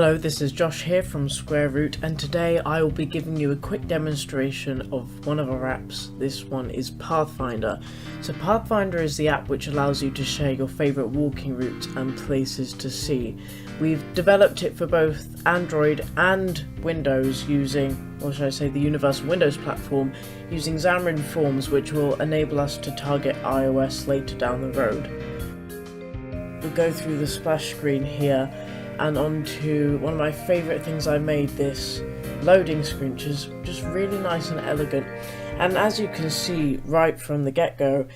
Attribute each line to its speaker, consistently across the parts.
Speaker 1: Hello, this is Josh here from SquareRoute, and today I will be giving you a quick demonstration of one of our apps. This one is PathFindr. So PathFindr is the app which allows you to share your favourite walking routes and places to see. We've developed it for both Android and Windows using, or should I say, the Universal Windows platform, using Xamarin Forms, which will enable us to target iOS later down the road. We'll go through the splash screen here and onto one of my favourite things I made, this loading screen, which is just really nice and elegant. And as you can see right from the get-go,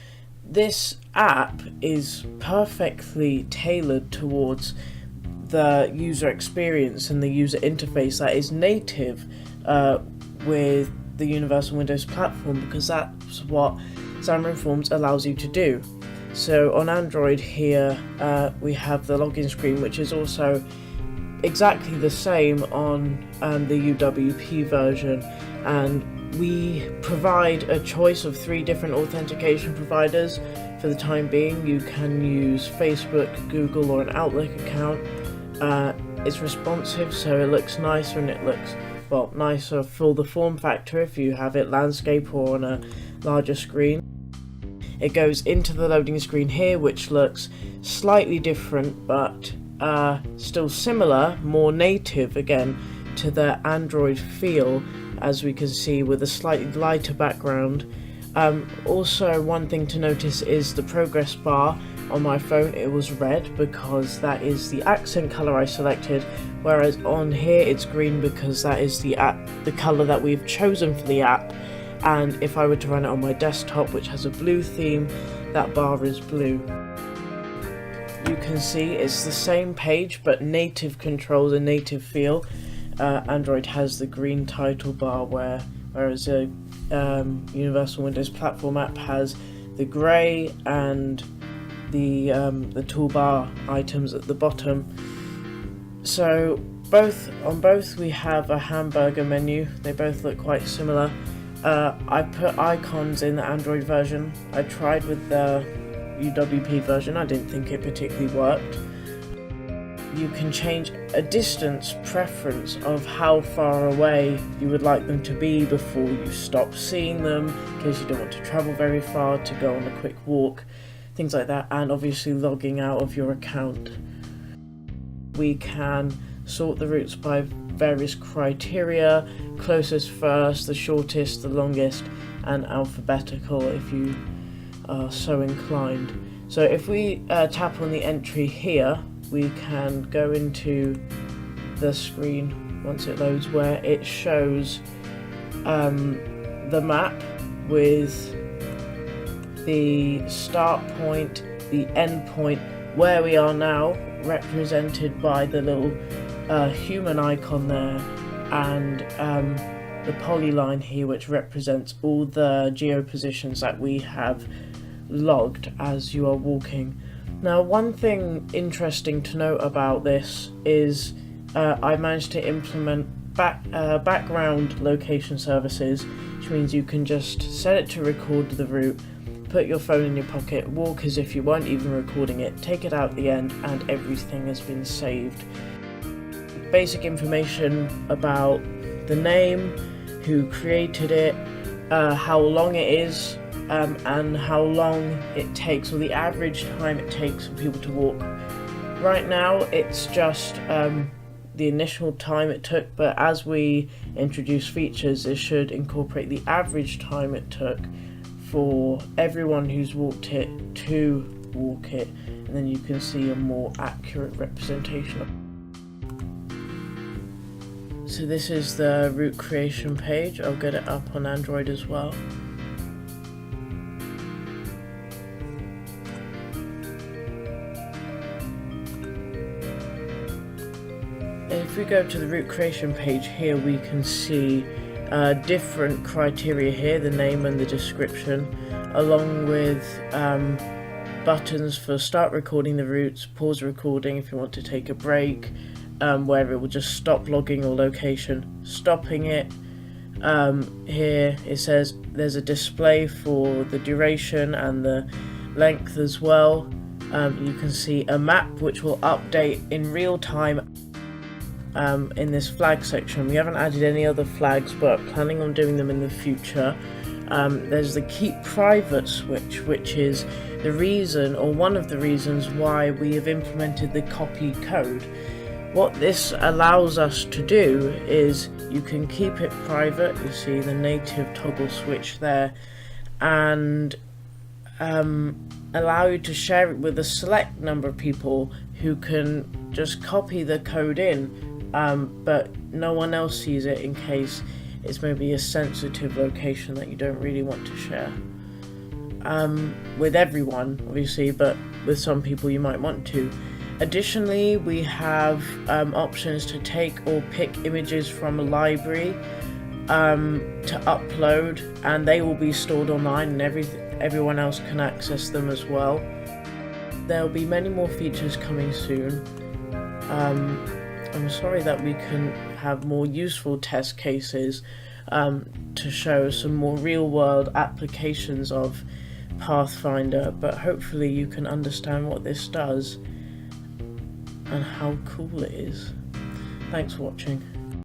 Speaker 1: this app is perfectly tailored towards the user experience and the user interface that is native with the Universal Windows platform, because that's what Xamarin Forms allows you to do. So on Android here we have the login screen, which is also exactly the same on the UWP version, and we provide a choice of 3 different authentication providers for the time being. You can use Facebook, Google, or an Outlook account. It's responsive, so it looks nicer, and it looks, well, nicer for the form factor if you have it landscape or on a larger screen. It goes into the loading screen here, which looks slightly different, but still similar, more native again to the Android feel, as we can see, with a slightly lighter background. Also, one thing to notice is the progress bar. On my phone it was red because that is the accent color I selected, whereas on here it's green because that is the color that we've chosen for the app. And if I were to run it on my desktop, which has a blue theme, that bar is blue. You can see it's the same page but native controls, a native feel. Android has the green title bar, whereas a Universal Windows platform app has the grey and the toolbar items at the bottom. So on both we have a hamburger menu. They both look quite similar. I put icons in the Android version. I tried with the UWP version, I didn't think it particularly worked. You can change a distance preference of how far away you would like them to be before you stop seeing them, in case you don't want to travel very far to go on a quick walk, things like that, and obviously logging out of your account. We can sort the routes by various criteria: closest first, the shortest, the longest, and alphabetical if you are so inclined. So if we tap on the entry here, we can go into the screen once it loads, where it shows the map with the start point, the end point, where we are now, represented by the little human icon there, and the polyline here, which represents all the geo positions that we have logged as you are walking. Now, one thing interesting to note about this is I managed to implement background location services, which means you can just set it to record the route, put your phone in your pocket, walk as if you weren't even recording it, take it out at the end, and everything has been saved. Basic information about the name, who created it, how long it is, and how long it takes, or the average time it takes for people to walk. Right now it's just the initial time it took, but as we introduce features, it should incorporate the average time it took for everyone who's walked it to walk it, and then you can see a more accurate representation of it. So this is the route creation page. I'll get it up on Android as well. If we go to the route creation page here, we can see different criteria here, the name and the description, along with buttons for start recording the routes, pause recording if you want to take a break, where it will just stop logging or location, stopping it. Here it says there's a display for the duration and the length as well. You can see a map which will update in real time in this flag section. We haven't added any other flags, but planning on doing them in the future. There's the keep private switch, which is the reason, or one of the reasons, why we have implemented the copy code. What this allows us to do is you can keep it private, you see the native toggle switch there, and allow you to share it with a select number of people who can just copy the code in, but no one else sees it in case it's maybe a sensitive location that you don't really want to share. With everyone, obviously, but with some people you might want to. Additionally, we have options to take or pick images from a library to upload, and they will be stored online and everyone else can access them as well. There will be many more features coming soon. I'm sorry that we can have more useful test cases to show some more real-world applications of PathFindr, but hopefully you can understand what this does and how cool it is. Thanks for watching.